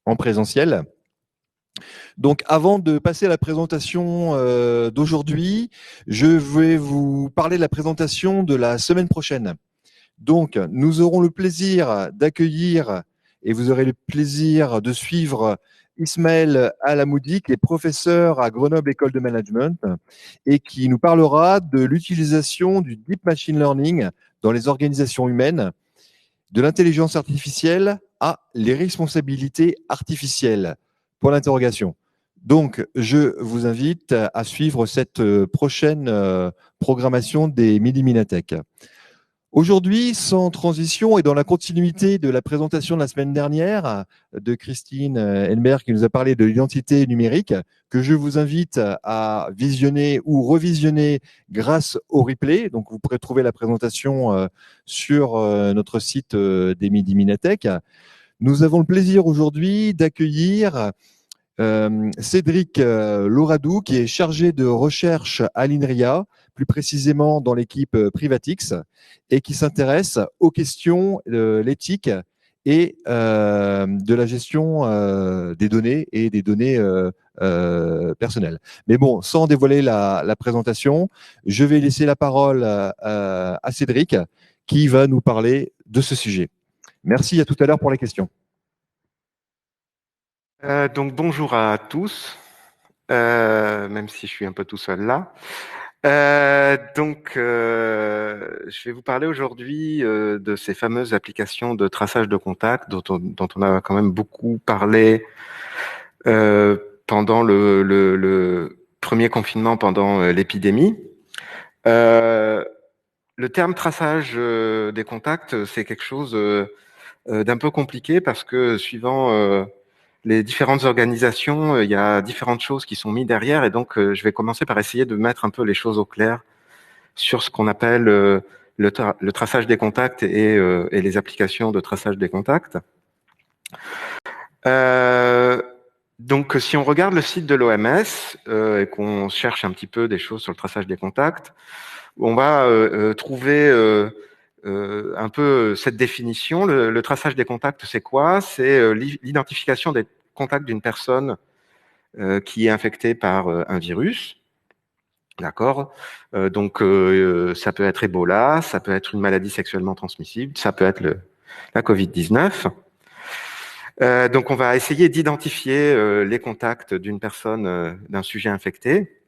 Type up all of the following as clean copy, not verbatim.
en présentiel. Donc, avant de passer à la présentation d'aujourd'hui, je vais vous parler de la présentation de la semaine prochaine. Donc, nous aurons le plaisir d'accueillir et vous aurez le plaisir de suivre Ismaël Alamoudi, qui est professeur à Grenoble École de Management et qui nous parlera de l'utilisation du Deep Machine Learning dans les organisations humaines, de l'intelligence artificielle à les responsabilités artificielles. Pour l'interrogation. Donc, je vous invite à suivre cette prochaine programmation des Midi Minatech. Aujourd'hui, sans transition et dans la continuité de la présentation de la semaine dernière de Christine Elmer qui nous a parlé de l'identité numérique, que je vous invite à visionner ou revisionner grâce au replay. Donc, vous pourrez trouver la présentation sur notre site des Midi Minatech. Nous avons le plaisir aujourd'hui d'accueillir Cédric Lauradou, qui est chargé de recherche à l'INRIA, plus précisément dans l'équipe Privatix, et qui s'intéresse aux questions de l'éthique et de la gestion des données et des données personnelles. Mais bon, sans dévoiler la présentation, je vais laisser la parole à Cédric, qui va nous parler de ce sujet. Merci, à tout à l'heure pour les questions. Donc bonjour à tous, même si je suis un peu tout seul là. Je vais vous parler aujourd'hui de ces fameuses applications de traçage de contact dont on a quand même beaucoup parlé pendant le premier confinement, pendant l'épidémie. Le terme traçage des contacts, c'est quelque chose d'un peu compliqué parce que suivant les différentes organisations, il y a différentes choses qui sont mises derrière et donc je vais commencer par essayer de mettre un peu les choses au clair sur ce qu'on appelle le traçage des contacts et les applications de traçage des contacts. Donc si on regarde le site de l'OMS et qu'on cherche un petit peu des choses sur le traçage des contacts, on va trouver un peu cette définition. Le traçage des contacts, c'est quoi? C'est l'identification des contacts d'une personne qui est infectée par un virus. D'accord. Donc, ça peut être Ebola, ça peut être une maladie sexuellement transmissible, ça peut être la Covid-19. Donc, on va essayer d'identifier les contacts d'une personne, d'un sujet infecté.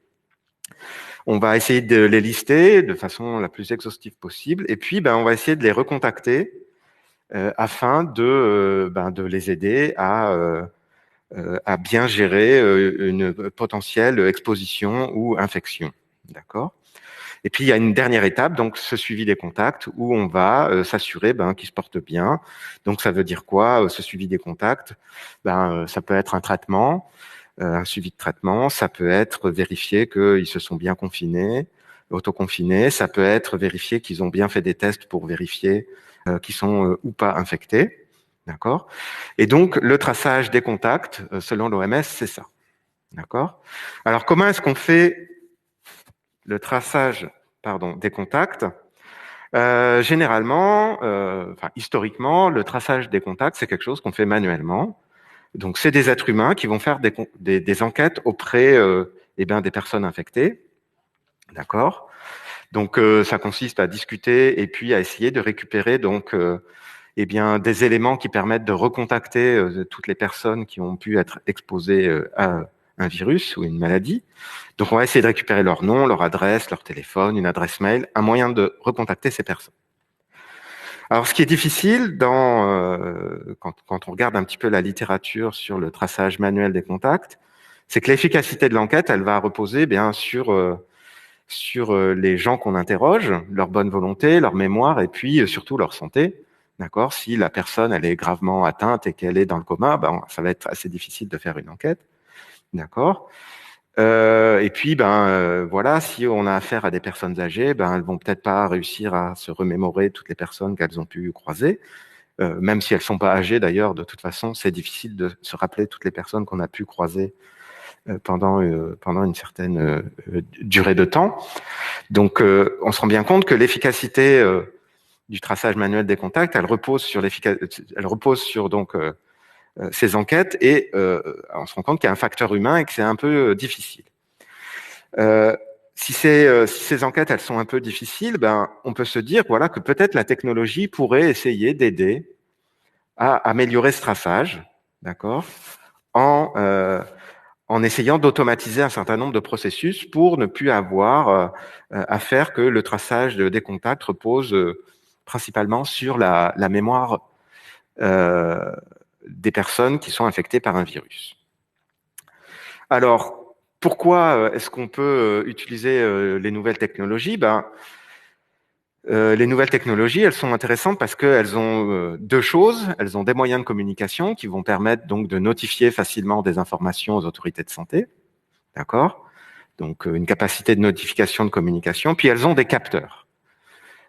On va essayer de les lister de façon la plus exhaustive possible. Et puis, on va essayer de les recontacter afin de les aider à bien gérer une potentielle exposition ou infection. D'accord. Et puis, il y a une dernière étape, donc ce suivi des contacts, où on va s'assurer qu'ils se portent bien. Donc, ça veut dire quoi, ce suivi des contacts? Ça peut être un traitement, un suivi de traitement. Ça peut être vérifier qu'ils se sont bien confinés, autoconfinés. Ça peut être vérifier qu'ils ont bien fait des tests pour vérifier qu'ils sont ou pas infectés. D'accord. Et donc, le traçage des contacts, selon l'OMS, c'est ça. D'accord. Alors, comment est-ce qu'on fait le traçage, des contacts? Généralement, historiquement, le traçage des contacts, c'est quelque chose qu'on fait manuellement. Donc, c'est des êtres humains qui vont faire des enquêtes auprès des personnes infectées. D'accord. Donc, ça consiste à discuter et puis à essayer de récupérer des éléments qui permettent de recontacter toutes les personnes qui ont pu être exposées à un virus ou une maladie. Donc, on va essayer de récupérer leur nom, leur adresse, leur téléphone, une adresse mail, un moyen de recontacter ces personnes. Alors, ce qui est difficile quand on regarde un petit peu la littérature sur le traçage manuel des contacts, c'est que l'efficacité de l'enquête, elle va reposer sur les gens qu'on interroge, leur bonne volonté, leur mémoire et puis surtout leur santé. D'accord. Si la personne elle est gravement atteinte et qu'elle est dans le coma, ça va être assez difficile de faire une enquête. D'accord. Et puis voilà, si on a affaire à des personnes âgées, elles vont peut-être pas réussir à se remémorer toutes les personnes qu'elles ont pu croiser, même si elles sont pas âgées d'ailleurs. De toute façon, c'est difficile de se rappeler toutes les personnes qu'on a pu croiser pendant une certaine durée de temps. Donc, on se rend bien compte que l'efficacité du traçage manuel des contacts, elle repose sur ces enquêtes et on se rend compte qu'il y a un facteur humain et que c'est un peu difficile. Si ces enquêtes elles sont un peu difficiles, ben on peut se dire voilà que peut-être la technologie pourrait essayer d'aider à améliorer ce traçage, d'accord, en essayant d'automatiser un certain nombre de processus pour ne plus avoir à faire que le traçage des contacts repose principalement sur la mémoire des personnes qui sont infectées par un virus. Alors, pourquoi est-ce qu'on peut utiliser les nouvelles technologies? Les nouvelles technologies, elles sont intéressantes parce qu'elles ont deux choses. Elles ont des moyens de communication qui vont permettre donc de notifier facilement des informations aux autorités de santé. D'accord? Donc, une capacité de notification, de communication. Puis, elles ont des capteurs.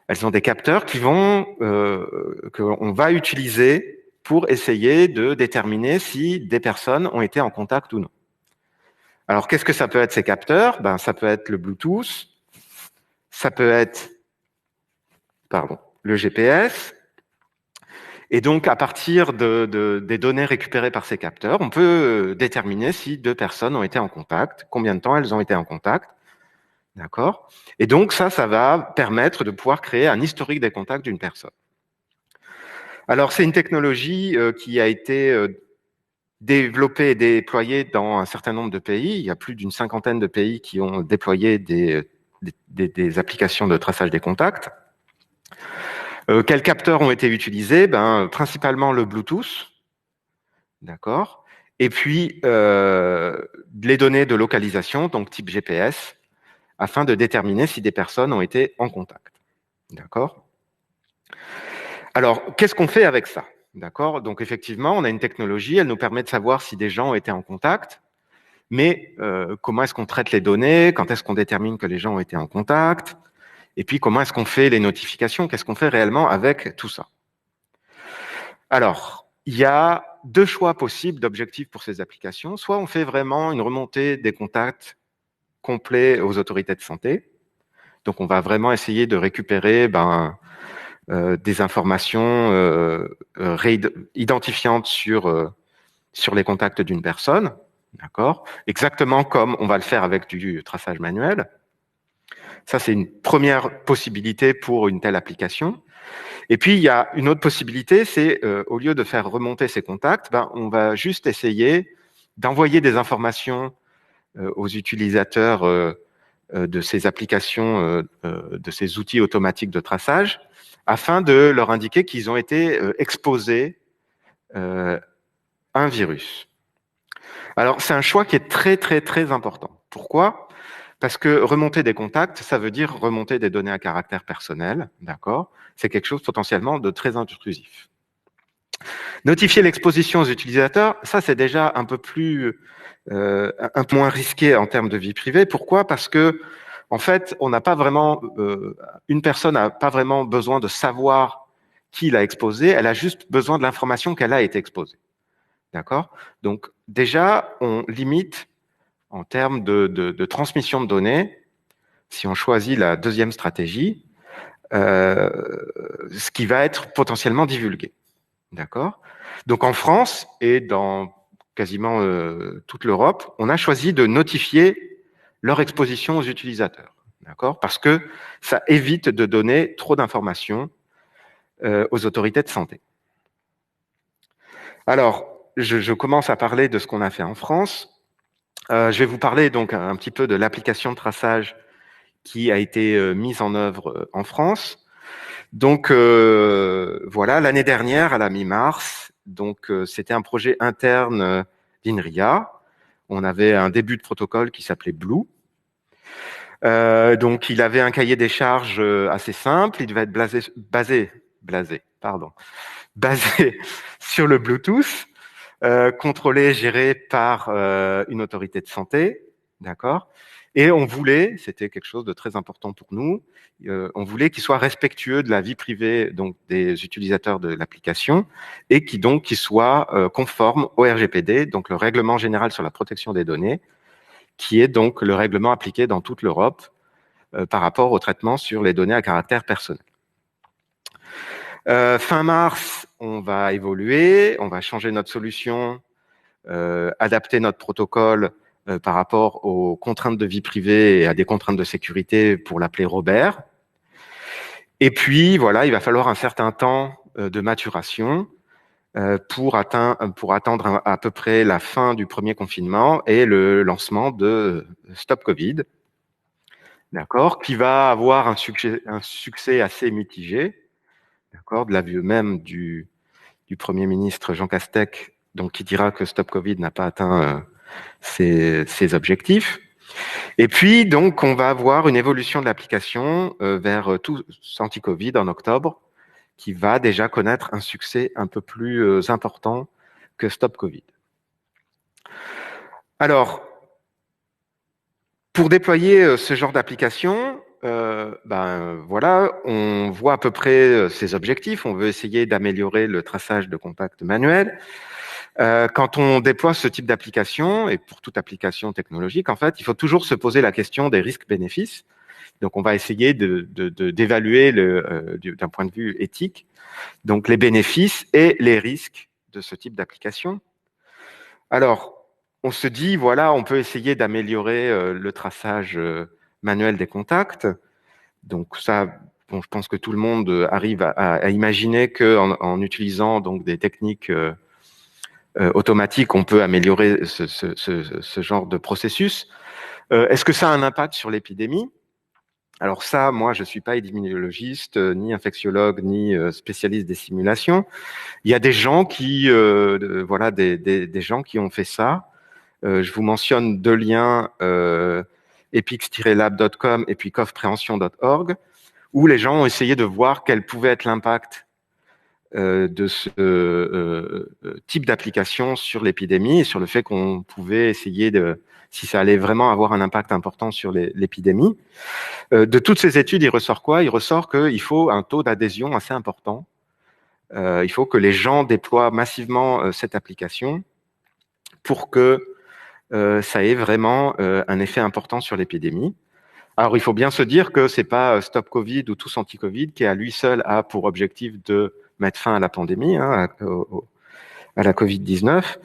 Elles ont des capteurs qu'on va utiliser pour essayer de déterminer si des personnes ont été en contact ou non. Alors, qu'est-ce que ça peut être ces capteurs? Ben, ça peut être le Bluetooth, ça peut être, le GPS. Et donc, à partir des données récupérées par ces capteurs, on peut déterminer si deux personnes ont été en contact, combien de temps elles ont été en contact. D'accord? Et donc, ça va permettre de pouvoir créer un historique des contacts d'une personne. Alors, c'est une technologie qui a été développée et déployée dans un certain nombre de pays. Il y a plus d'une cinquantaine de pays qui ont déployé des applications de traçage des contacts. Quels capteurs ont été utilisés? Principalement le Bluetooth, d'accord. Et puis les données de localisation, donc type GPS, afin de déterminer si des personnes ont été en contact, d'accord. Alors, qu'est-ce qu'on fait avec ça? D'accord. Donc effectivement, on a une technologie, elle nous permet de savoir si des gens ont été en contact, mais comment est-ce qu'on traite les données? Quand est-ce qu'on détermine que les gens ont été en contact? Et puis, comment est-ce qu'on fait les notifications? Qu'est-ce qu'on fait réellement avec tout ça? Alors, il y a deux choix possibles d'objectifs pour ces applications. Soit on fait vraiment une remontée des contacts complets aux autorités de santé. Donc, on va vraiment essayer de récupérer des informations identifiantes sur les contacts d'une personne. D'accord? Exactement comme on va le faire avec du traçage manuel. Ça, c'est une première possibilité pour une telle application. Et puis, il y a une autre possibilité, c'est au lieu de faire remonter ces contacts, on va juste essayer d'envoyer des informations aux utilisateurs de ces applications, de ces outils automatiques de traçage, afin de leur indiquer qu'ils ont été exposés à un virus. Alors, c'est un choix qui est très, très, très important. Pourquoi ? Parce que remonter des contacts, ça veut dire remonter des données à caractère personnel, d'accord ? C'est quelque chose potentiellement de très intrusif. Notifier l'exposition aux utilisateurs, ça c'est déjà un peu moins risqué en termes de vie privée. Pourquoi ? Parce que en fait, on n'a pas vraiment une personne n'a pas vraiment besoin de savoir qui l'a exposé. Elle a juste besoin de l'information qu'elle a été exposée, d'accord ? Donc déjà, on limite en termes de transmission de données, si on choisit la deuxième stratégie, ce qui va être potentiellement divulgué. D'accord? Donc en France et dans quasiment toute l'Europe, on a choisi de notifier leur exposition aux utilisateurs. D'accord? Parce que ça évite de donner trop d'informations aux autorités de santé. Alors, je commence à parler de ce qu'on a fait en France. Je vais vous parler donc un petit peu de l'application de traçage qui a été mise en œuvre en France. Donc voilà, l'année dernière, à la mi-mars, donc c'était un projet interne d'INRIA. On avait un début de protocole qui s'appelait Blue. Donc il avait un cahier des charges assez simple. Il devait être basé sur le Bluetooth, contrôlé, géré par une autorité de santé, d'accord. Et on voulait, c'était quelque chose de très important pour nous, on voulait qu'il soit respectueux de la vie privée donc des utilisateurs de l'application et qui soit conforme au RGPD, donc le Règlement général sur la protection des données, qui est donc le règlement appliqué dans toute l'Europe par rapport au traitement sur les données à caractère personnel. Fin mars, on va évoluer, on va changer notre solution, adapter notre protocole par rapport aux contraintes de vie privée et à des contraintes de sécurité pour l'appeler Robert. Et puis, voilà, il va falloir un certain temps de maturation pour attendre à peu près la fin du premier confinement et le lancement de Stop Covid, d'accord, qui va avoir un succès assez mitigé, d'accord, de l'avis même du Premier ministre Jean Castex, donc qui dira que Stop Covid n'a pas atteint ses objectifs. Et puis, donc, on va avoir une évolution de l'application vers Tous Anti-Covid en octobre, qui va déjà connaître un succès un peu plus important que Stop Covid. Alors, pour déployer ce genre d'application, voilà, on voit à peu près ses objectifs. On veut essayer d'améliorer le traçage de contacts manuels. Quand on déploie ce type d'application, et pour toute application technologique, en fait, il faut toujours se poser la question des risques-bénéfices. Donc, on va essayer d'évaluer d'un point de vue éthique, donc les bénéfices et les risques de ce type d'application. Alors, on se dit, voilà, on peut essayer d'améliorer le traçage manuel des contacts. Donc ça, bon, je pense que tout le monde arrive à imaginer qu'en utilisant donc des techniques automatiques, on peut améliorer ce genre de processus. Est-ce que ça a un impact sur l'épidémie? Alors ça, moi, je suis pas épidémiologiste, ni infectiologue, ni spécialiste des simulations. Il y a des gens qui, voilà, des gens qui ont fait ça. Je vous mentionne deux liens, epix-lab.com et puis covprehension.org, où les gens ont essayé de voir quel pouvait être l'impact de ce type d'application sur l'épidémie et sur le fait qu'on pouvait essayer si ça allait vraiment avoir un impact important sur l'épidémie. De toutes ces études, il ressort quoi? Il ressort qu'il faut un taux d'adhésion assez important. Il faut que les gens déploient massivement cette application pour que ça ait vraiment un effet important sur l'épidémie. Alors, il faut bien se dire que c'est pas Stop Covid ou Tous Anti-Covid qui à lui seul a pour objectif de mettre fin à la pandémie, hein, à la Covid-19.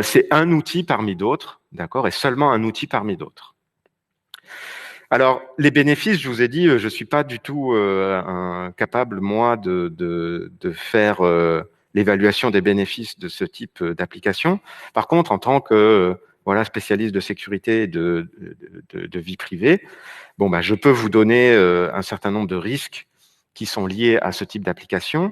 C'est un outil parmi d'autres, d'accord, et seulement un outil parmi d'autres. Alors, les bénéfices, je vous ai dit, je suis pas du tout capable, moi, de faire l'évaluation des bénéfices de ce type d'application. Par contre, en tant que voilà, spécialiste de sécurité et de vie privée, bon, bah, je peux vous donner un certain nombre de risques qui sont liés à ce type d'application.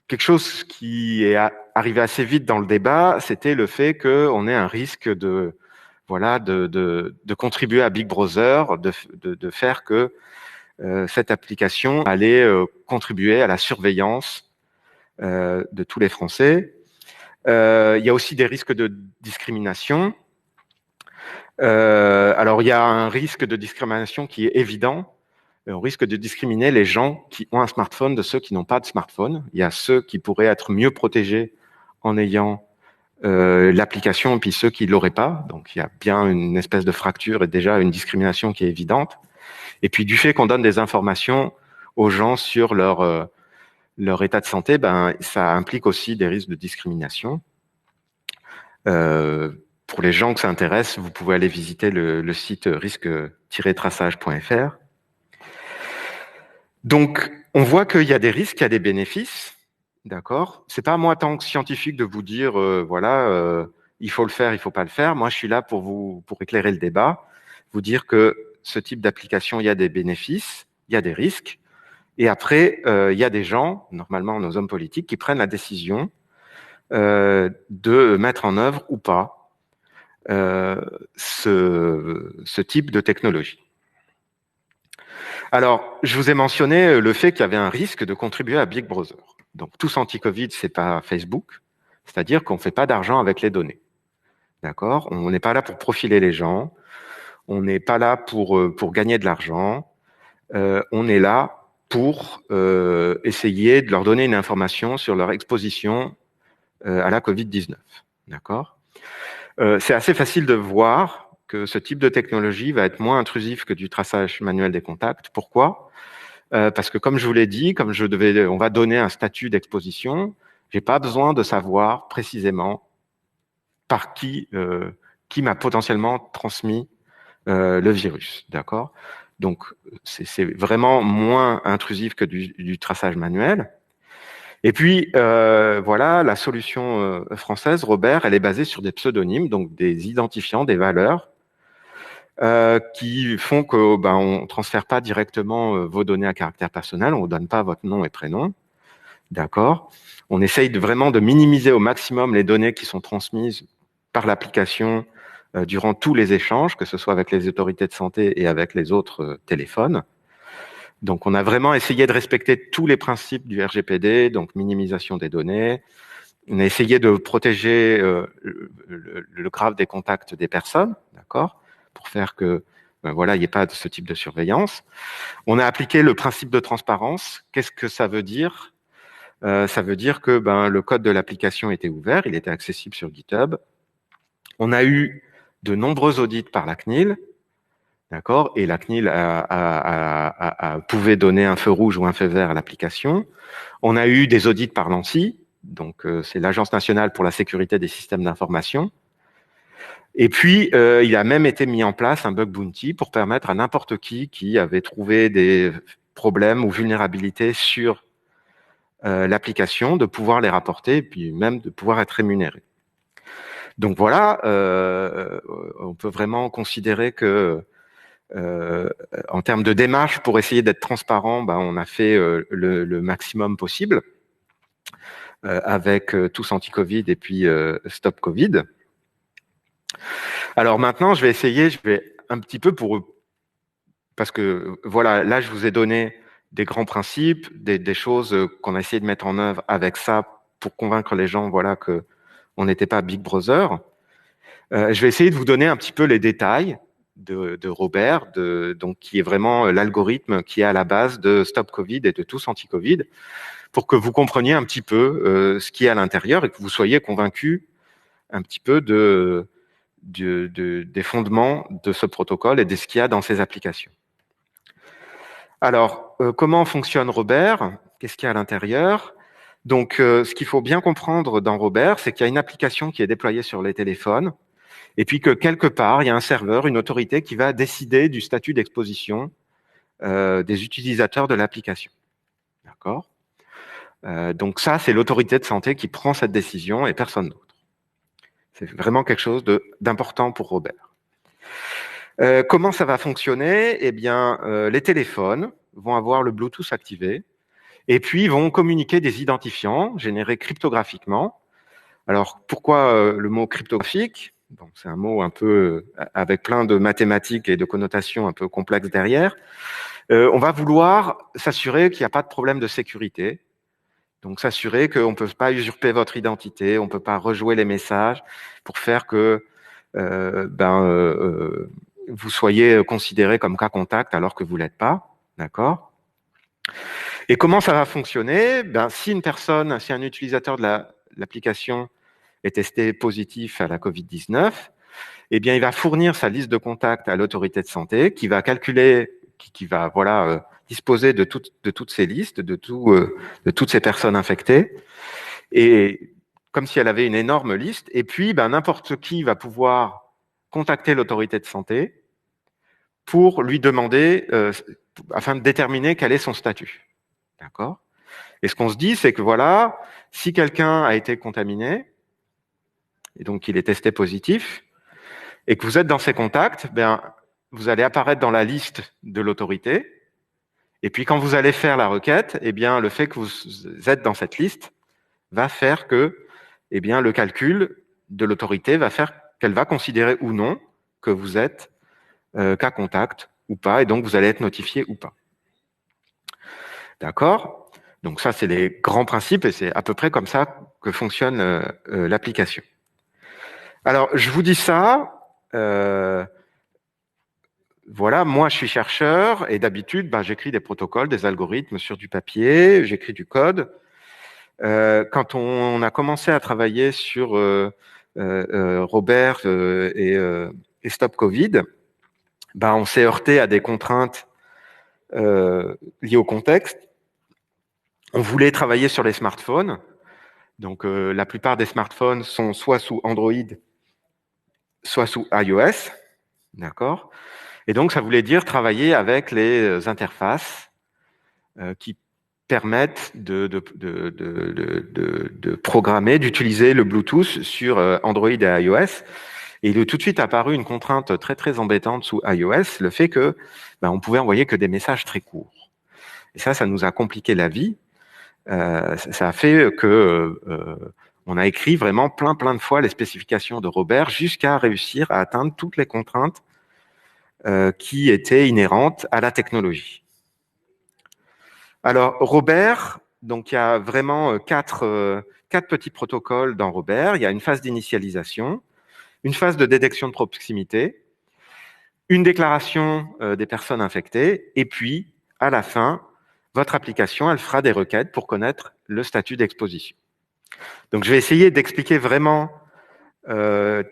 Quelque chose qui est arrivé assez vite dans le débat, c'était le fait qu'on ait un risque de contribuer à Big Brother, de faire que cette application allait contribuer à la surveillance de tous les Français. Il y a aussi des risques de discrimination. Alors, il y a un risque de discrimination qui est évident. On risque de discriminer les gens qui ont un smartphone de ceux qui n'ont pas de smartphone. Il y a ceux qui pourraient être mieux protégés en ayant l'application et puis ceux qui l'auraient pas. Donc, il y a bien une espèce de fracture et déjà une discrimination qui est évidente. Et puis, du fait qu'on donne des informations aux gens sur leur état de santé, ben, ça implique aussi des risques de discrimination. Pour les gens que ça intéresse, vous pouvez aller visiter le site risque-traçage.fr. Donc, on voit qu'il y a des risques, il y a des bénéfices, d'accord. C'est pas à moi, tant que scientifique, de vous dire, il faut le faire, il faut pas le faire. Moi, je suis là pour éclairer le débat, vous dire que ce type d'application, il y a des bénéfices, il y a des risques, et après, il y a des gens, normalement nos hommes politiques, qui prennent la décision de mettre en œuvre ou pas ce type de technologie. Alors, je vous ai mentionné le fait qu'il y avait un risque de contribuer à Big Brother. Donc, Tous Anti-Covid, c'est pas Facebook, c'est-à-dire qu'on ne fait pas d'argent avec les données. D'accord? On n'est pas là pour profiler les gens, on n'est pas là pour gagner de l'argent, on est là pour essayer de leur donner une information sur leur exposition à la Covid-19. D'accord? C'est assez facile de voir que ce type de technologie va être moins intrusif que du traçage manuel des contacts. Pourquoi? parce que comme je vous l'ai dit, comme on va donner un statut d'exposition, j'ai pas besoin de savoir précisément par qui m'a potentiellement transmis le virus, d'accord? Donc c'est vraiment moins intrusif que du traçage manuel. Et puis voilà, la solution française, Robert, elle est basée sur des pseudonymes, donc des identifiants, des valeurs qui font que on transfère pas directement vos données à caractère personnel, on vous donne pas votre nom et prénom, d'accord? On essaye vraiment de minimiser au maximum les données qui sont transmises par l'application durant tous les échanges, que ce soit avec les autorités de santé et avec les autres téléphones. Donc, on a vraiment essayé de respecter tous les principes du RGPD, donc minimisation des données. On a essayé de protéger le grave des contacts des personnes, d'accord, pour faire que voilà, il n'y ait pas de ce type de surveillance. On a appliqué le principe de transparence. Qu'est-ce que ça veut dire? Ça veut dire que le code de l'application était ouvert, il était accessible sur GitHub. On a eu de nombreux audits par la CNIL, d'accord, et la CNIL pouvait donner un feu rouge ou un feu vert à l'application. On a eu des audits par l'ANSSI, donc c'est l'Agence nationale pour la sécurité des systèmes d'information. Et puis, il a même été mis en place un bug bounty pour permettre à n'importe qui avait trouvé des problèmes ou vulnérabilités sur l'application de pouvoir les rapporter et puis même de pouvoir être rémunéré. Donc voilà, on peut vraiment considérer que en termes de démarche pour essayer d'être transparent, on a fait le maximum possible avec Tous Anti-Covid et puis Stop Covid. Alors maintenant, je vais un petit peu parce que voilà, là, je vous ai donné des grands principes, des choses qu'on a essayé de mettre en œuvre avec ça pour convaincre les gens, voilà, que on n'était pas Big Brother. Je vais essayer de vous donner un petit peu les détails de Robert, donc qui est vraiment l'algorithme qui est à la base de Stop Covid et de Tous Anti-Covid, pour que vous compreniez un petit peu ce qui est à l'intérieur et que vous soyez convaincus un petit peu des fondements de ce protocole et de ce qu'il y a dans ces applications. Alors, comment fonctionne Robert? Qu'est-ce qu'il y a à l'intérieur? Donc, ce qu'il faut bien comprendre dans Robert, c'est qu'il y a une application qui est déployée sur les téléphones, et puis que quelque part, il y a un serveur, une autorité qui va décider du statut d'exposition des utilisateurs de l'application. D'accord? Donc ça, c'est l'autorité de santé qui prend cette décision et personne d'autre. C'est vraiment quelque chose d'important pour Robert. Comment ça va fonctionner? Eh bien, les téléphones vont avoir le Bluetooth activé et puis vont communiquer des identifiants générés cryptographiquement. Alors, pourquoi le mot cryptographique? Bon, c'est un mot un peu avec plein de mathématiques et de connotations un peu complexes derrière. On va vouloir s'assurer qu'il n'y a pas de problème de sécurité. Donc, s'assurer qu'on ne peut pas usurper votre identité, on ne peut pas rejouer les messages pour faire que vous soyez considéré comme cas contact alors que vous ne l'êtes pas. D'accord? Et comment ça va fonctionner? Si un utilisateur de l'application est testé positif à la Covid-19, eh bien, il va fournir sa liste de contacts à l'autorité de santé qui va calculer, qui va disposer de toutes ces listes, de toutes ces personnes infectées, et comme si elle avait une énorme liste. Et puis, n'importe qui va pouvoir contacter l'autorité de santé pour lui demander, afin de déterminer quel est son statut. D'accord? Et ce qu'on se dit, c'est que voilà, si quelqu'un a été contaminé, et donc il est testé positif, et que vous êtes dans ces contacts, vous allez apparaître dans la liste de l'autorité. Et puis quand vous allez faire la requête, le fait que vous êtes dans cette liste va faire que, le calcul de l'autorité va faire qu'elle va considérer ou non que vous êtes cas contact ou pas, et donc vous allez être notifié ou pas. D'accord? Donc ça, c'est les grands principes, et c'est à peu près comme ça que fonctionne l'application. Alors, je vous dis ça, voilà, moi je suis chercheur, et d'habitude, j'écris des protocoles, des algorithmes sur du papier, j'écris du code. Quand on a commencé à travailler sur Robert et Stop Covid, on s'est heurté à des contraintes liées au contexte. On voulait travailler sur les smartphones. Donc, la plupart des smartphones sont soit sous Android, soit sous iOS. D'accord? Et donc, ça voulait dire travailler avec les interfaces qui permettent de programmer, d'utiliser le Bluetooth sur Android et iOS. Et il est tout de suite apparu une contrainte très, très embêtante sous iOS, le fait que on pouvait envoyer que des messages très courts. Et ça nous a compliqué la vie. Ça a fait que on a écrit vraiment plein de fois les spécifications de Robert jusqu'à réussir à atteindre toutes les contraintes qui étaient inhérentes à la technologie. Alors, Robert, donc il y a vraiment quatre petits protocoles dans Robert. Il y a une phase d'initialisation, une phase de détection de proximité, une déclaration des personnes infectées, et puis, à la fin, votre application, elle fera des requêtes pour connaître le statut d'exposition. Donc, je vais essayer d'expliquer vraiment de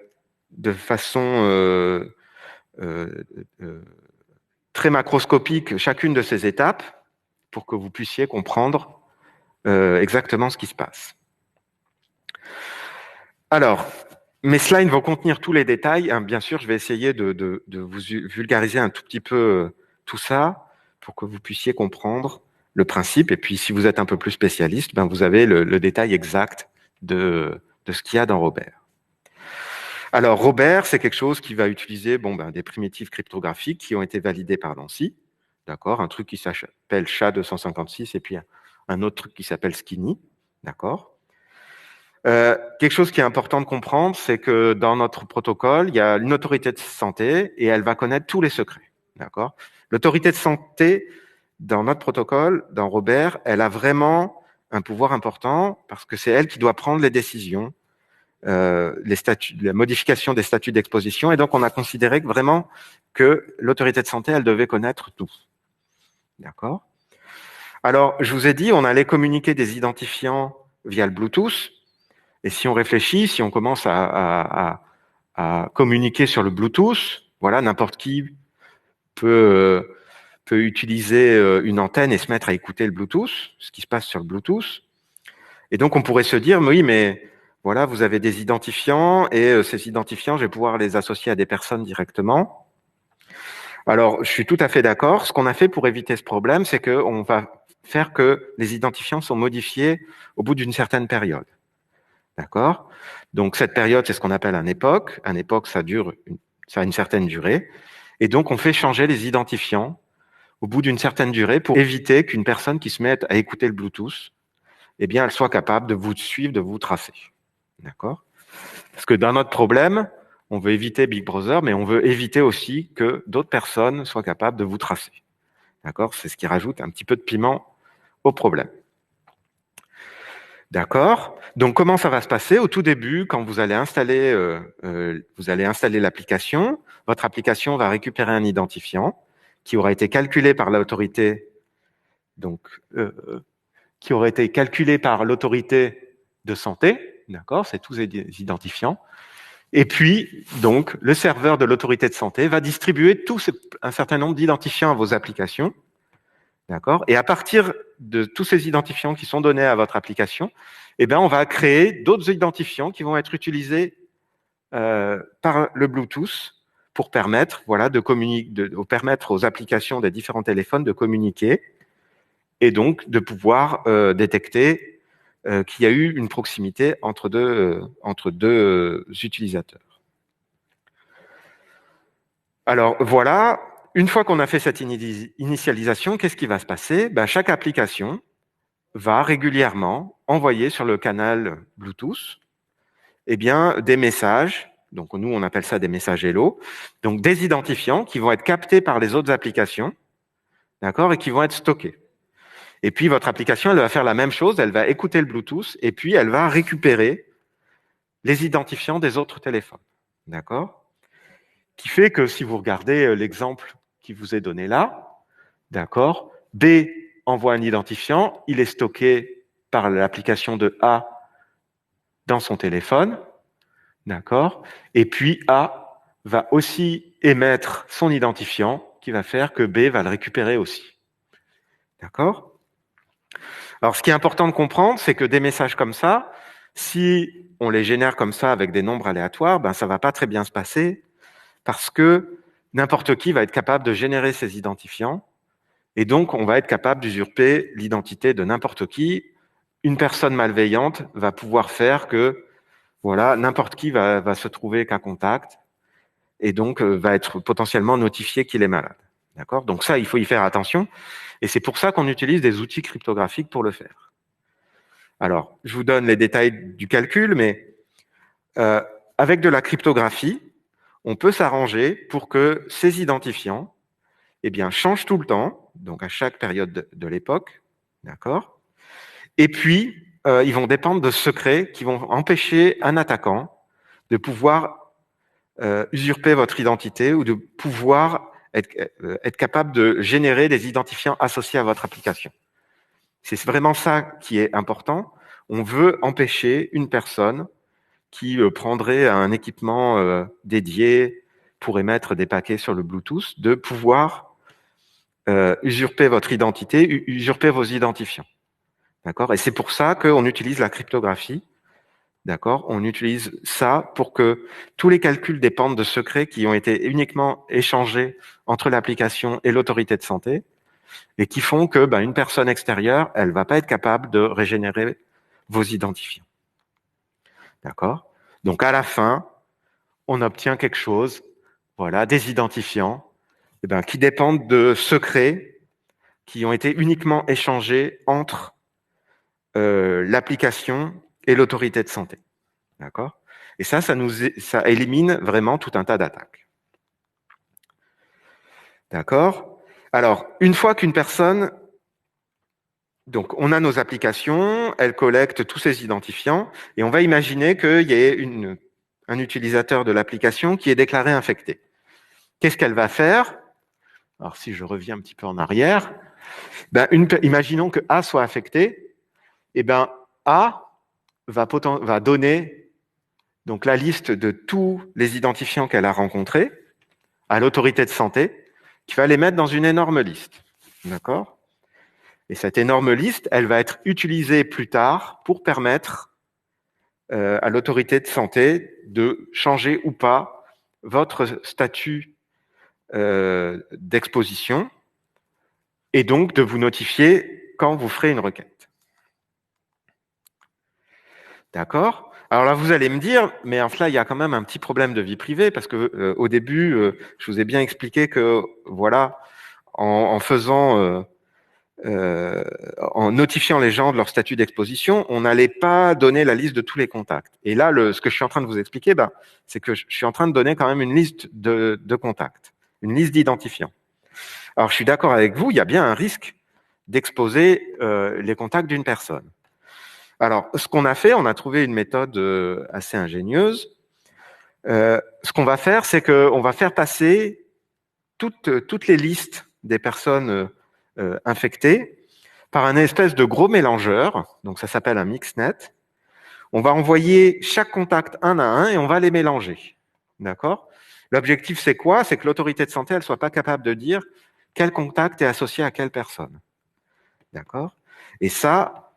façon très macroscopique chacune de ces étapes pour que vous puissiez comprendre exactement ce qui se passe. Alors, mes slides vont contenir tous les détails. Bien sûr, je vais essayer de vous vulgariser un tout petit peu tout ça pour que vous puissiez comprendre le principe. Et puis, si vous êtes un peu plus spécialiste, vous avez le détail exact de ce qu'il y a dans Robert. Alors, Robert, c'est quelque chose qui va utiliser des primitives cryptographiques qui ont été validées par l'ANSI. D'accord, un truc qui s'appelle SHA-256 et puis un autre truc qui s'appelle Skinny. D'accord. Quelque chose qui est important de comprendre, c'est que dans notre protocole, il y a une autorité de santé et elle va connaître tous les secrets. D'accord. L'autorité de santé, dans notre protocole, dans Robert, elle a vraiment un pouvoir important parce que c'est elle qui doit prendre les décisions, la modification des statuts d'exposition. Et donc, on a considéré vraiment que l'autorité de santé, elle devait connaître tout. D'accord. Alors, je vous ai dit, on allait communiquer des identifiants via le Bluetooth. Et si on réfléchit, si on commence à communiquer sur le Bluetooth, voilà, n'importe qui peut utiliser une antenne et se mettre à écouter le Bluetooth, ce qui se passe sur le Bluetooth. Et donc, on pourrait se dire, oui, mais voilà, vous avez des identifiants et ces identifiants, je vais pouvoir les associer à des personnes directement. Alors, je suis tout à fait d'accord. Ce qu'on a fait pour éviter ce problème, c'est qu'on va faire que les identifiants sont modifiés au bout d'une certaine période. D'accord? Donc, cette période, c'est ce qu'on appelle un époque. Un époque, ça a une certaine durée. Et donc, on fait changer les identifiants au bout d'une certaine durée pour éviter qu'une personne qui se mette à écouter le Bluetooth, elle soit capable de vous suivre, de vous tracer. D'accord? Parce que dans notre problème, on veut éviter Big Brother, mais on veut éviter aussi que d'autres personnes soient capables de vous tracer. D'accord? C'est ce qui rajoute un petit peu de piment au problème. D'accord? Donc, comment ça va se passer? Au tout début, quand vous allez installer l'application, votre application va récupérer un identifiant qui aura été calculé par l'autorité, qui aurait été calculé par l'autorité de santé. D'accord? C'est tous les identifiants. Et puis, donc, le serveur de l'autorité de santé va distribuer un certain nombre d'identifiants à vos applications. D'accord? Et à partir de tous ces identifiants qui sont donnés à votre application, on va créer d'autres identifiants qui vont être utilisés par le Bluetooth pour permettre, permettre aux applications des différents téléphones de communiquer et donc de pouvoir détecter qu'il y a eu une proximité entre deux utilisateurs. Alors voilà. Une fois qu'on a fait cette initialisation, qu'est-ce qui va se passer? Chaque application va régulièrement envoyer sur le canal Bluetooth des messages. Donc, nous, on appelle ça des messages Hello. Donc, des identifiants qui vont être captés par les autres applications, d'accord, et qui vont être stockés. Et puis, votre application, elle va faire la même chose. Elle va écouter le Bluetooth et puis elle va récupérer les identifiants des autres téléphones, d'accord? Qui fait que si vous regardez l'exemple qui vous est donné là, d'accord, B envoie un identifiant, il est stocké par l'application de A dans son téléphone, d'accord, et puis A va aussi émettre son identifiant qui va faire que B va le récupérer aussi, D'accord? Alors, ce qui est important de comprendre, c'est que des messages comme ça, si on les génère comme ça avec des nombres aléatoires, ben, ça va pas très bien se passer parce que n'importe qui va être capable de générer ces identifiants et donc on va être capable d'usurper l'identité de n'importe qui. Une personne malveillante va pouvoir faire que voilà, n'importe qui va se trouver cas contact et donc va être potentiellement notifié qu'il est malade. D'accord? Donc ça, il faut y faire attention et c'est pour ça qu'on utilise des outils cryptographiques pour le faire. Alors, je vous donne les détails du calcul, mais avec de la cryptographie, on peut s'arranger pour que ces identifiants eh bien, changent tout le temps, donc à chaque période de l'époque, d'accord? Et puis, ils vont dépendre de secrets qui vont empêcher un attaquant de pouvoir usurper votre identité ou de pouvoir être capable de générer des identifiants associés à votre application. C'est vraiment ça qui est important. On veut empêcher une personne qui prendrait un équipement dédié pour émettre des paquets sur le Bluetooth de pouvoir usurper votre identité, usurper vos identifiants. D'accord? Et c'est pour ça qu'on utilise la cryptographie. D'accord? On utilise ça pour que tous les calculs dépendent de secrets qui ont été uniquement échangés entre l'application et l'autorité de santé et qui font que une personne extérieure, elle va pas être capable de régénérer vos identifiants. D'accord? Donc à la fin, on obtient quelque chose, voilà, des identifiants qui dépendent de secrets qui ont été uniquement échangés entre l'application et l'autorité de santé. D'accord? Et ça élimine vraiment tout un tas d'attaques. D'accord? Alors, une fois qu'une personne, donc on a nos applications, elles collectent tous ces identifiants, et on va imaginer qu'il y ait un utilisateur de l'application qui est déclaré infecté. Qu'est-ce qu'elle va faire? Alors, si je reviens un petit peu en arrière, imaginons que A soit affecté, et A va donner donc la liste de tous les identifiants qu'elle a rencontrés à l'autorité de santé, qui va les mettre dans une énorme liste. D'accord? Et cette énorme liste, elle va être utilisée plus tard pour permettre à l'autorité de santé de changer ou pas votre statut d'exposition et donc de vous notifier quand vous ferez une requête. D'accord? Alors là, vous allez me dire, mais en cela, il y a quand même un petit problème de vie privée parce que au début, je vous ai bien expliqué que voilà, en notifiant les gens de leur statut d'exposition, on n'allait pas donner la liste de tous les contacts. Et là, ce que je suis en train de vous expliquer, c'est que je suis en train de donner quand même une liste de contacts, une liste d'identifiants. Alors, je suis d'accord avec vous, il y a bien un risque d'exposer les contacts d'une personne. Alors, ce qu'on a fait, on a trouvé une méthode assez ingénieuse. Ce qu'on va faire, c'est qu'on va faire passer toutes les listes des personnes infectées par un espèce de gros mélangeur, donc ça s'appelle un mixnet. On va envoyer chaque contact un à un et on va les mélanger. D'accord? L'objectif, c'est quoi? C'est que l'autorité de santé, elle soit pas capable de dire quel contact est associé à quelle personne. D'accord? Et ça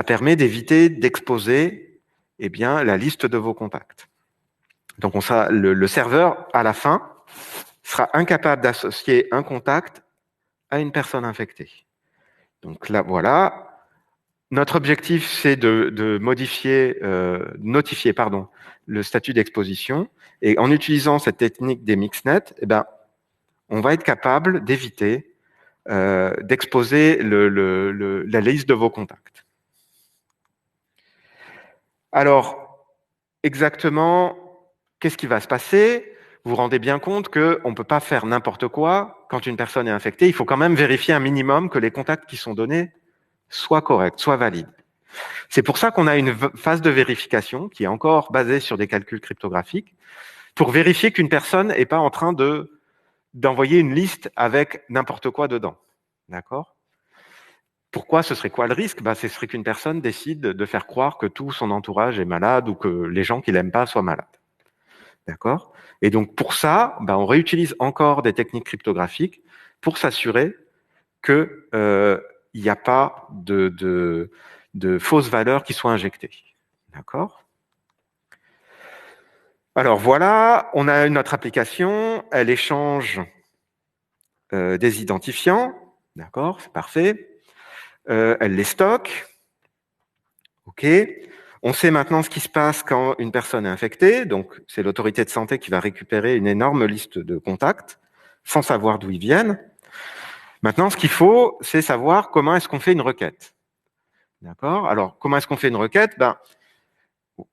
permet d'éviter d'exposer la liste de vos contacts. Donc le serveur, à la fin, sera incapable d'associer un contact à une personne infectée. Donc là, voilà. Notre objectif, c'est de notifier le statut d'exposition. Et en utilisant cette technique des mixnets, on va être capable d'éviter d'exposer la liste de vos contacts. Alors, exactement, qu'est-ce qui va se passer? Vous vous rendez bien compte qu'on ne peut pas faire n'importe quoi. Quand une personne est infectée, il faut quand même vérifier un minimum que les contacts qui sont donnés soient corrects, soient valides. C'est pour ça qu'on a une phase de vérification qui est encore basée sur des calculs cryptographiques pour vérifier qu'une personne n'est pas en train d'envoyer une liste avec n'importe quoi dedans. D'accord? Pourquoi? Ce serait quoi le risque? Ce serait qu'une personne décide de faire croire que tout son entourage est malade ou que les gens qui l'aiment pas soient malades. D'accord? Et donc pour ça, on réutilise encore des techniques cryptographiques pour s'assurer que il n'y a pas de fausses valeurs qui soient injectées. D'accord ? Alors voilà, on a notre application, elle échange des identifiants, d'accord, c'est parfait. Elle les stocke, ok. On sait maintenant ce qui se passe quand une personne est infectée, donc c'est l'autorité de santé qui va récupérer une énorme liste de contacts sans savoir d'où ils viennent. Maintenant, ce qu'il faut, c'est savoir comment est-ce qu'on fait une requête. D'accord ? Alors, comment est-ce qu'on fait une requête ? Ben,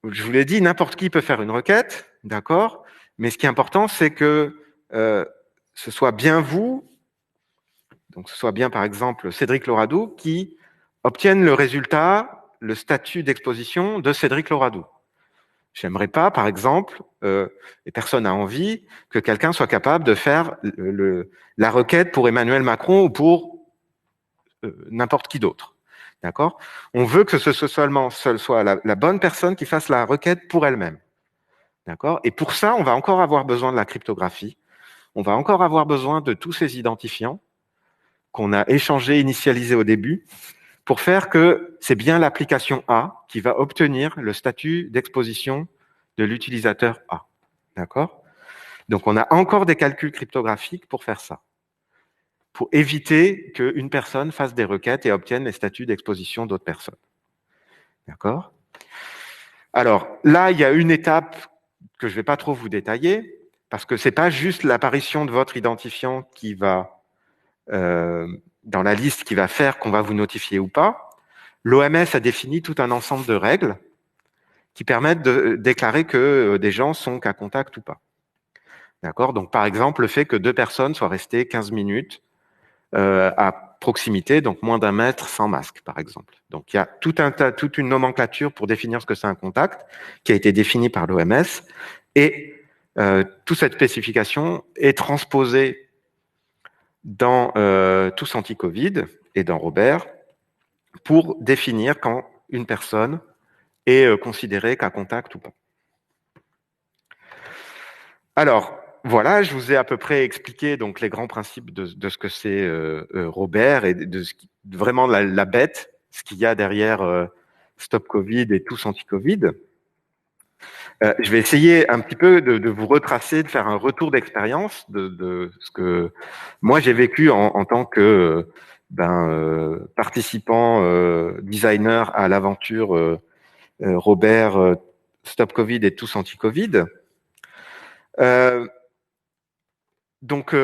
je vous l'ai dit, n'importe qui peut faire une requête, d'accord ? Mais ce qui est important, c'est que ce soit bien vous, donc ce soit bien par exemple Cédric Loradou, qui obtienne le résultat, le statut d'exposition de Cédric Loradou. J'aimerais pas, par exemple, et personne n'a envie, que quelqu'un soit capable de faire la requête pour Emmanuel Macron ou pour n'importe qui d'autre. D'accord ? On veut que ce soit la bonne personne qui fasse la requête pour elle-même. D'accord ? Et pour ça, on va encore avoir besoin de la cryptographie. On va encore avoir besoin de tous ces identifiants qu'on a échangés, initialisés au début, pour faire que c'est bien l'application A qui va obtenir le statut d'exposition de l'utilisateur A. D'accord ? Donc, on a encore des calculs cryptographiques pour faire ça, pour éviter qu'une personne fasse des requêtes et obtienne les statuts d'exposition d'autres personnes. D'accord ? Alors, là, il y a une étape que je ne vais pas trop vous détailler, parce que ce n'est pas juste l'apparition de votre identifiant qui va, dans la liste, qui va faire qu'on va vous notifier ou pas. L'OMS a défini tout un ensemble de règles qui permettent de déclarer que des gens sont cas contact ou pas. D'accord ? Donc, par exemple, le fait que 2 personnes soient restées 15 minutes à proximité, donc moins d'1 mètre sans masque, par exemple. Donc, il y a toute une nomenclature pour définir ce que c'est un contact qui a été définie par l'OMS et toute cette spécification est transposée dans Tous Anti-Covid et dans Robert pour définir quand une personne est considérée cas contact ou pas. Alors, voilà, je vous ai à peu près expliqué donc les grands principes de ce que c'est Robert et de ce qui, vraiment la bête, ce qu'il y a derrière Stop Covid et Tous Anti-Covid. Je vais essayer un petit peu de vous retracer, de faire un retour d'expérience de ce que moi j'ai vécu en tant que participant designer à l'aventure Robert, Stop Covid et Tous Anti-Covid. Donc,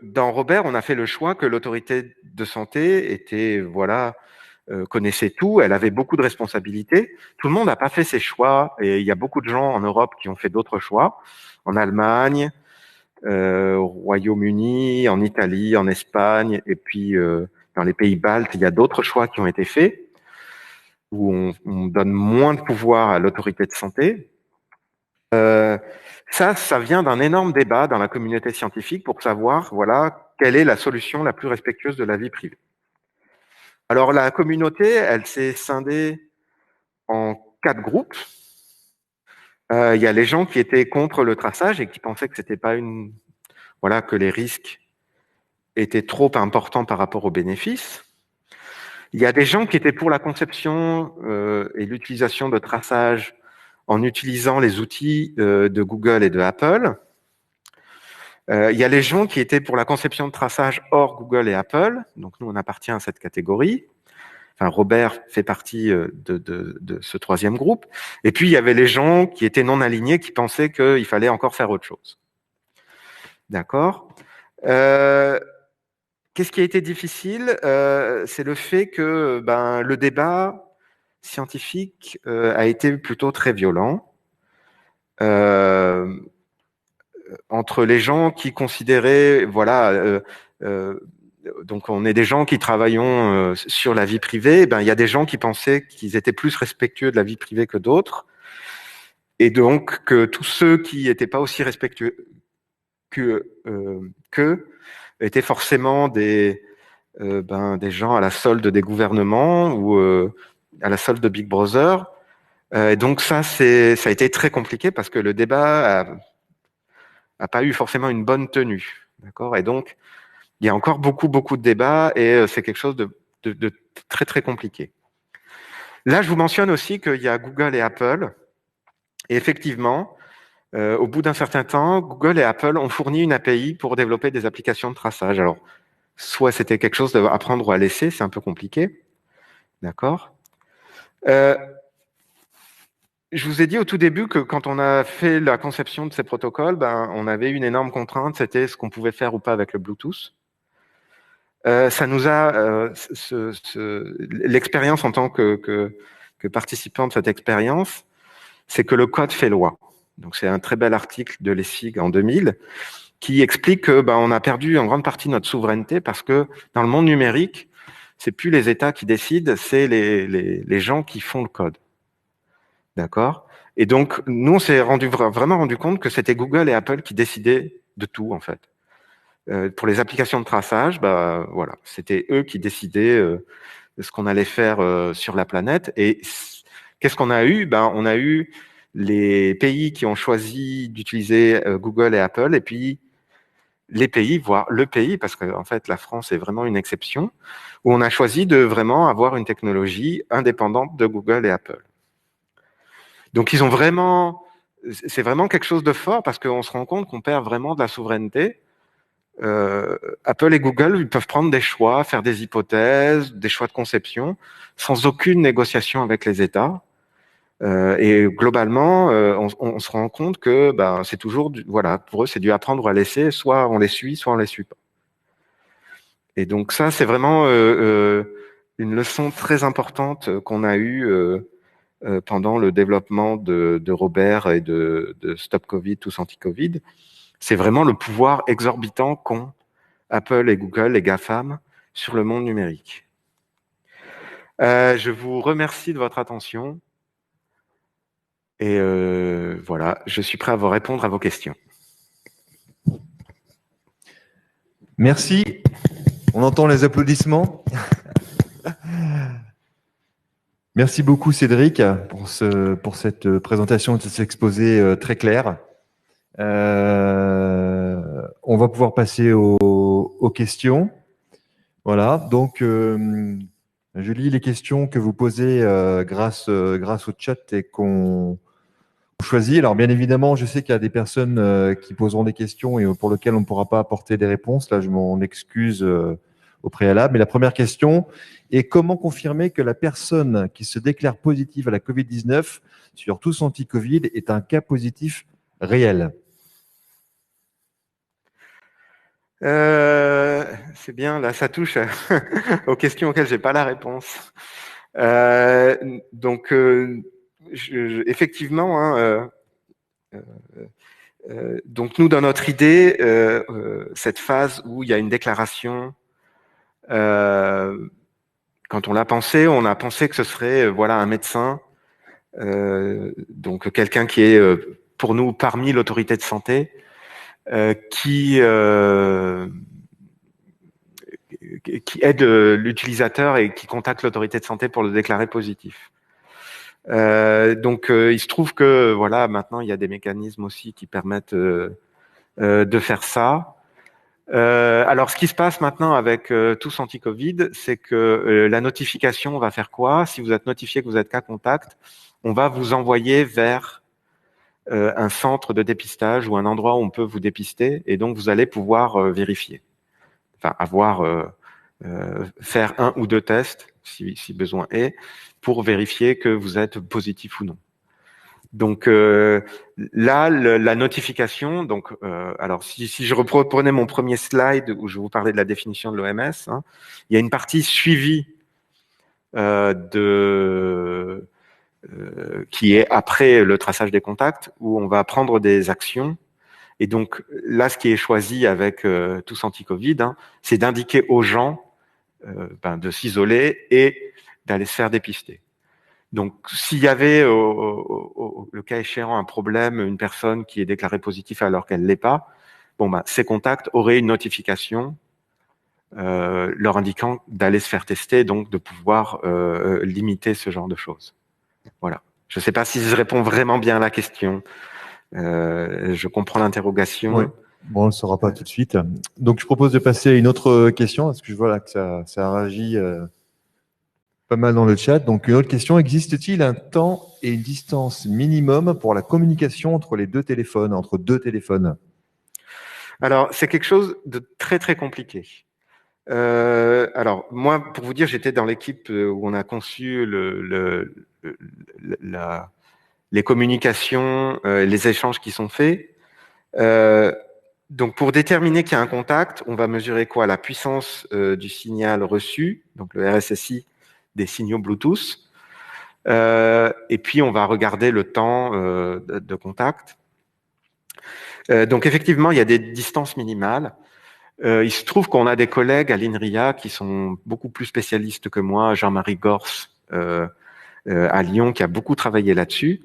dans Robert, on a fait le choix que l'autorité de santé connaissait tout, elle avait beaucoup de responsabilités. Tout le monde n'a pas fait ses choix, et il y a beaucoup de gens en Europe qui ont fait d'autres choix. En Allemagne, au Royaume-Uni, en Italie, en Espagne, et puis dans les pays baltes, il y a d'autres choix qui ont été faits, où on donne moins de pouvoir à l'autorité de santé. Ça vient d'un énorme débat dans la communauté scientifique pour savoir, voilà, quelle est la solution la plus respectueuse de la vie privée. Alors, la communauté, elle s'est scindée en 4 groupes. Il y a les gens qui étaient contre le traçage et qui pensaient que c'était pas que les risques étaient trop importants par rapport aux bénéfices. Il y a des gens qui étaient pour la conception et l'utilisation de traçage en utilisant les outils de Google et de Apple. Il y a les gens qui étaient pour la conception de traçage hors Google et Apple. Donc, nous, on appartient à cette catégorie. Enfin, Robert fait partie de ce 3e groupe. Et puis, il y avait les gens qui étaient non alignés, qui pensaient qu'il fallait encore faire autre chose. D'accord ? Qu'est-ce qui a été difficile ? C'est le fait que le débat scientifique a été plutôt très violent. Entre les gens qui considéraient, donc on est des gens qui travaillons sur la vie privée, il y a des gens qui pensaient qu'ils étaient plus respectueux de la vie privée que d'autres, et donc que tous ceux qui n'étaient pas aussi respectueux qu'eux étaient forcément des gens à la solde des gouvernements ou à la solde de Big Brother. Et donc ça a été très compliqué parce que le débat a pas eu forcément une bonne tenue, d'accord. Et donc il y a encore beaucoup de débats et c'est quelque chose de très très compliqué. Là, je vous mentionne aussi qu'il y a Google et Apple. Et effectivement, au bout d'un certain temps, Google et Apple ont fourni une API pour développer des applications de traçage. Alors, soit c'était quelque chose à prendre ou à laisser, c'est un peu compliqué. D'accord. Je vous ai dit au tout début que quand on a fait la conception de ces protocoles, on avait une énorme contrainte, c'était ce qu'on pouvait faire ou pas avec le Bluetooth. Ça nous a l'expérience en tant que participant de cette expérience, c'est que le code fait loi. Donc c'est un très bel article de Lessig en 2000 qui explique que on a perdu en grande partie notre souveraineté parce que dans le monde numérique, c'est plus les États qui décident, c'est les gens qui font le code. D'accord. Et donc, nous, on s'est vraiment rendu compte que c'était Google et Apple qui décidaient de tout, en fait. Pour les applications de traçage, voilà, c'était eux qui décidaient de ce qu'on allait faire sur la planète. Et qu'est-ce qu'on a eu? On a eu les pays qui ont choisi d'utiliser Google et Apple, et puis les pays, voire le pays, parce que en fait, la France est vraiment une exception, où on a choisi de vraiment avoir une technologie indépendante de Google et Apple. Donc, c'est vraiment quelque chose de fort parce qu'on se rend compte qu'on perd vraiment de la souveraineté. Apple et Google, ils peuvent prendre des choix, faire des hypothèses, des choix de conception, sans aucune négociation avec les États. Et globalement, on se rend compte que c'est toujours, voilà, pour eux, c'est du apprendre ou à laisser. Soit on les suit, soit on les suit pas. Et donc ça, c'est vraiment une leçon très importante qu'on a eue pendant le développement de Robert et de Stop Covid, tous anti-Covid. C'est vraiment le pouvoir exorbitant qu'ont Apple et Google, les GAFAM, sur le monde numérique. Je vous remercie de votre attention. Et voilà, je suis prêt à vous répondre à vos questions. Merci. On entend les applaudissements. Merci beaucoup Cédric pour cette présentation, cet exposé très clair. On va pouvoir passer aux questions. Voilà, donc je lis les questions que vous posez grâce au chat et qu'on choisit. Alors bien évidemment, je sais qu'il y a des personnes qui poseront des questions et pour lesquelles on ne pourra pas apporter des réponses. Là, je m'en excuse au préalable. Mais la première question est: comment confirmer que la personne qui se déclare positive à la Covid-19 sur tous anti-Covid est un cas positif réel? C'est bien, là, ça touche aux questions auxquelles j'ai pas la réponse. Donc, effectivement, donc nous, dans notre idée, cette phase où il y a une déclaration, quand on l'a pensé, on a pensé que ce serait voilà un médecin, donc quelqu'un qui est pour nous parmi l'autorité de santé, qui aide l'utilisateur et qui contacte l'autorité de santé pour le déclarer positif. Donc, il se trouve que voilà, maintenant il y a des mécanismes aussi qui permettent de faire ça. Alors, ce qui se passe maintenant avec tous anti-Covid, c'est que la notification va faire quoi? Si vous êtes notifié que vous êtes cas contact, on va vous envoyer vers un centre de dépistage ou un endroit où on peut vous dépister, et donc vous allez pouvoir vérifier, enfin faire 1 ou 2 tests si besoin est, pour vérifier que vous êtes positif ou non. Donc là, la notification. Donc, alors si je reprenais mon premier slide où je vous parlais de la définition de l'OMS, il y a une partie suivie qui est après le traçage des contacts, où on va prendre des actions. Et donc là, ce qui est choisi avec tous anti-Covid, c'est d'indiquer aux gens de s'isoler et d'aller se faire dépister. Donc, s'il y avait, le cas échéant, un problème, une personne qui est déclarée positive alors qu'elle ne l'est pas, ces contacts auraient une notification leur indiquant d'aller se faire tester, donc de pouvoir limiter ce genre de choses. Voilà. Je ne sais pas si je réponds vraiment bien à la question. Je comprends l'interrogation. Oui. Bon, on ne le saura pas tout de suite. Donc, je propose de passer à une autre question, parce que je vois là que ça réagit pas mal dans le chat. Donc, une autre question, existe-t-il un temps et une distance minimum pour la communication entre les deux téléphones, entre deux téléphones? Alors, c'est quelque chose de très, très compliqué. Alors, moi, pour vous dire, j'étais dans l'équipe où on a conçu les communications, les échanges qui sont faits. Donc, pour déterminer qu'il y a un contact, on va mesurer quoi? La puissance du signal reçu, donc le RSSI des signaux Bluetooth. Et puis, on va regarder le temps de contact. Donc, effectivement, il y a des distances minimales. Il se trouve qu'on a des collègues à l'INRIA qui sont beaucoup plus spécialistes que moi, Jean-Marie Gors à Lyon, qui a beaucoup travaillé là-dessus.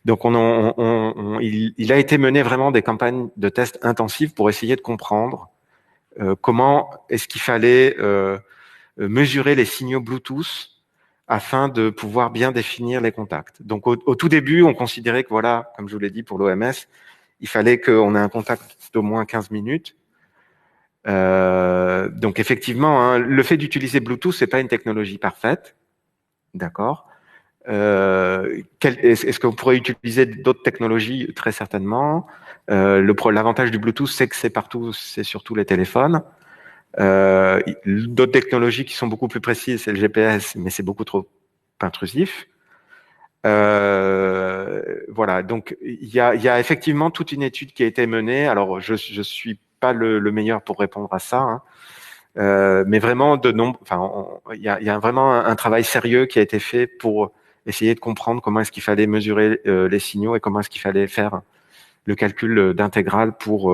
Donc, il a été mené vraiment des campagnes de tests intensifs pour essayer de comprendre comment est-ce qu'il fallait mesurer les signaux Bluetooth afin de pouvoir bien définir les contacts. Donc, au tout début, on considérait que, voilà, comme je vous l'ai dit pour l'OMS, il fallait qu'on ait un contact d'au moins 15 minutes. Donc, effectivement, hein, le fait d'utiliser Bluetooth, c'est pas une technologie parfaite. D'accord. Est-ce que vous pourrez utiliser d'autres technologies? Très certainement. L'avantage du Bluetooth, c'est que c'est partout, c'est sur tous les téléphones. D'autres technologies qui sont beaucoup plus précises, c'est le GPS, mais c'est beaucoup trop intrusif. Voilà, donc il y a effectivement toute une étude qui a été menée. Alors, je suis pas le meilleur pour répondre à ça, hein. Mais vraiment il y a vraiment un travail sérieux qui a été fait pour essayer de comprendre comment est-ce qu'il fallait mesurer les signaux et comment est-ce qu'il fallait faire le calcul d'intégrale pour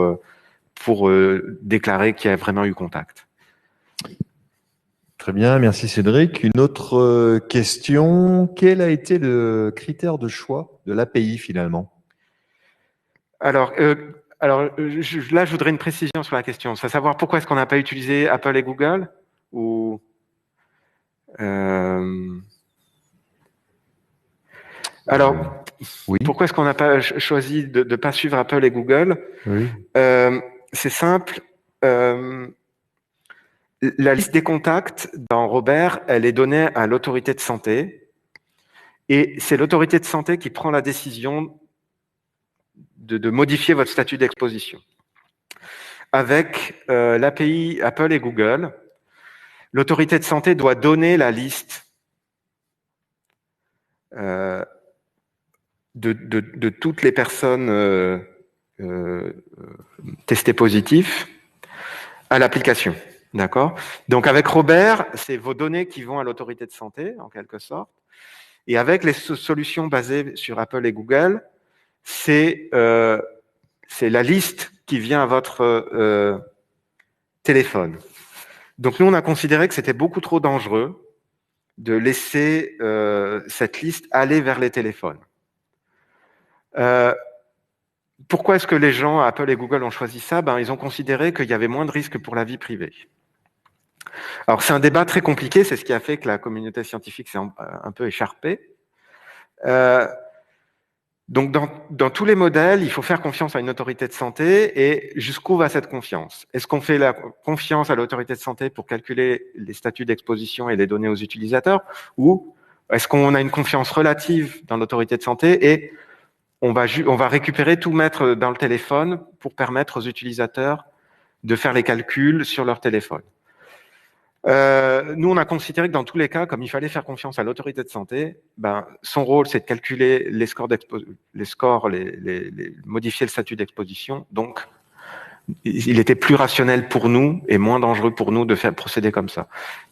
déclarer qu'il y a vraiment eu contact. Très bien, merci Cédric. Une autre question. Quel a été le critère de choix de l'API finalement? Alors, là, je voudrais une précision sur la question. C'est à savoir pourquoi est-ce qu'on n'a pas utilisé Apple et Google ou alors, oui. Pourquoi est-ce qu'on n'a pas choisi de ne pas suivre Apple et Google? Oui. C'est simple. La liste des contacts dans Robert, elle est donnée à l'autorité de santé. Et c'est l'autorité de santé qui prend la décision de modifier votre statut d'exposition. Avec l'API Apple et Google, l'autorité de santé doit donner la liste de toutes les personnes testées positives à l'application. D'accord? Donc avec Robert, c'est vos données qui vont à l'autorité de santé, en quelque sorte. Et avec les solutions basées sur Apple et Google, c'est la liste qui vient à votre téléphone. Donc nous, on a considéré que c'était beaucoup trop dangereux de laisser cette liste aller vers les téléphones. Pourquoi est-ce que les gens, Apple et Google, ont choisi ça? Ils ont considéré qu'il y avait moins de risques pour la vie privée. Alors, c'est un débat très compliqué, c'est ce qui a fait que la communauté scientifique s'est un peu écharpée. Donc, dans tous les modèles, il faut faire confiance à une autorité de santé et jusqu'où va cette confiance? Est-ce qu'on fait la confiance à l'autorité de santé pour calculer les statuts d'exposition et les données aux utilisateurs ou est-ce qu'on a une confiance relative dans l'autorité de santé et on va récupérer tout mettre dans le téléphone pour permettre aux utilisateurs de faire les calculs sur leur téléphone? Nous, on a considéré que dans tous les cas, comme il fallait faire confiance à l'autorité de santé, son rôle, c'est de calculer les scores, modifier le statut d'exposition. Donc, il était plus rationnel pour nous et moins dangereux pour nous de faire procéder comme ça.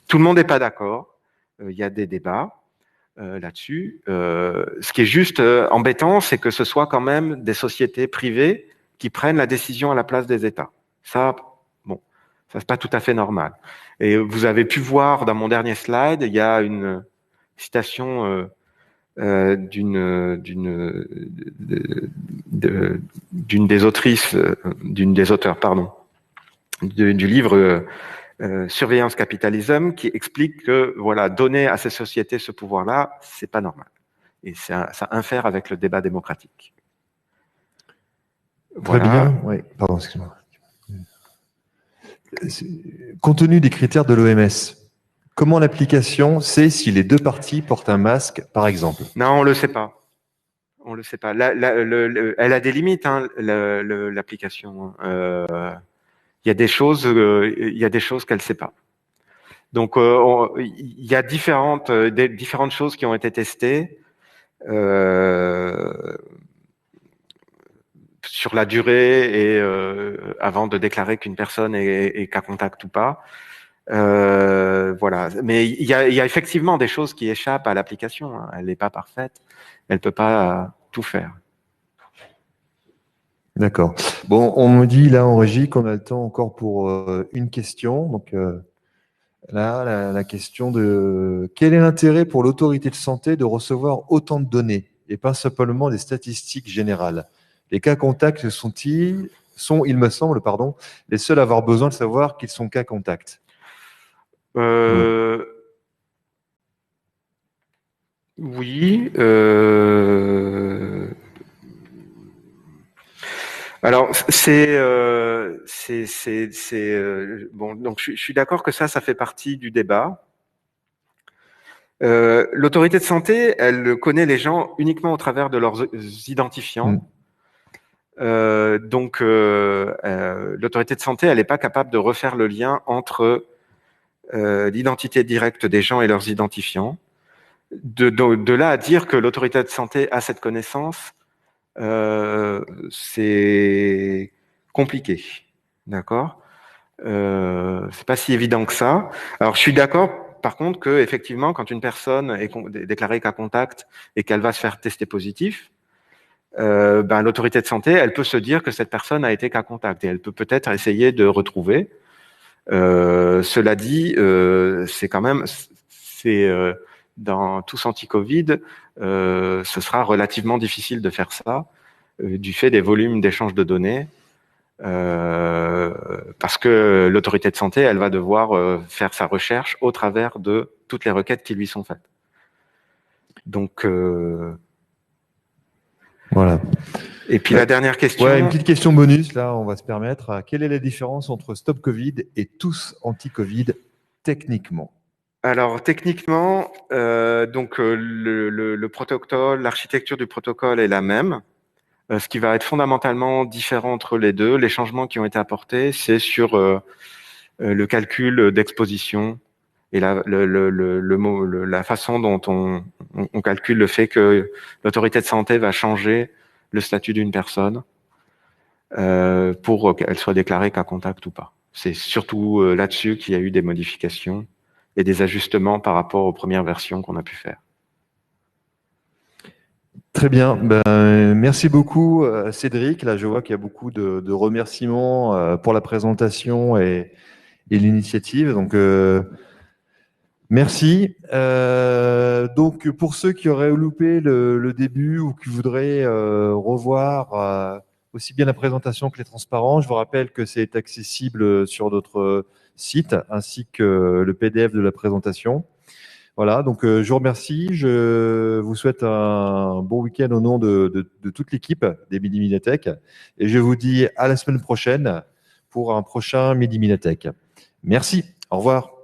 Tout le monde n'est pas d'accord. Il y a des débats là-dessus. Ce qui est juste embêtant, c'est que ce soit quand même des sociétés privées qui prennent la décision à la place des États. Ça, c'est pas tout à fait normal. Et vous avez pu voir dans mon dernier slide, il y a une citation d'une des autrices, d'une des auteurs, pardon, du livre Surveillance Capitalism, qui explique que voilà, donner à ces sociétés ce pouvoir-là, c'est pas normal. Et ça infère avec le débat démocratique. Très bien. Oui, pardon, excuse-moi. Compte tenu des critères de l'OMS, Comment l'application sait si les deux parties portent un masque, par exemple? Non, on le sait pas. On le sait pas. Elle a des limites, hein, l'application. Il y a des choses, qu'elle sait pas. Donc, il y a différentes choses qui ont été testées sur la durée et avant de déclarer qu'une personne est cas contact ou pas. Voilà. Mais il y a effectivement des choses qui échappent à l'application, hein. Elle n'est pas parfaite. Elle peut pas tout faire. D'accord. Bon, on me dit là en régie qu'on a le temps encore pour une question. Donc là, la question de quel est l'intérêt pour l'autorité de santé de recevoir autant de données et pas simplement des statistiques générales? Les cas contacts sont, il me semble, pardon, les seuls à avoir besoin de savoir qu'ils sont cas contacts. Oui. Alors bon. Donc je suis d'accord que ça fait partie du débat. L'autorité de santé, elle connaît les gens uniquement au travers de leurs identifiants. Donc l'autorité de santé, elle n'est pas capable de refaire le lien entre l'identité directe des gens et leurs identifiants. De là à dire que l'autorité de santé a cette connaissance, c'est compliqué, d'accord. C'est pas si évident que ça. Alors, je suis d'accord, par contre, que effectivement, quand une personne est déclarée cas contact et qu'elle va se faire tester positif, l'autorité de santé, elle peut se dire que cette personne a été cas contact et elle peut peut-être essayer de retrouver. Cela dit, c'est quand même, dans tous anti-Covid, ce sera relativement difficile de faire ça du fait des volumes d'échange de données, parce que l'autorité de santé, elle va devoir faire sa recherche au travers de toutes les requêtes qui lui sont faites. Donc, voilà. Et puis la dernière question. Ouais, une petite question bonus, là, on va se permettre. Quelle est la différence entre Stop Covid et Tous Anti-Covid techniquement? Alors techniquement, le protocole, l'architecture du protocole est la même. Ce qui va être fondamentalement différent entre les deux, les changements qui ont été apportés, c'est sur le calcul d'exposition et la façon dont on calcule le fait que l'autorité de santé va changer le statut d'une personne pour qu'elle soit déclarée cas contact ou pas. C'est surtout là-dessus qu'il y a eu des modifications et des ajustements par rapport aux premières versions qu'on a pu faire. Très bien. Merci beaucoup, Cédric. Là, je vois qu'il y a beaucoup de remerciements pour la présentation et l'initiative. Donc, merci. Donc, pour ceux qui auraient loupé le début ou qui voudraient revoir aussi bien la présentation que les transparents, je vous rappelle que c'est accessible sur notre site ainsi que le PDF de la présentation. Voilà, donc je vous remercie. Je vous souhaite un bon week-end au nom de toute l'équipe des Midi Minatech. Et je vous dis à la semaine prochaine pour un prochain Midi Minatech. Merci, au revoir.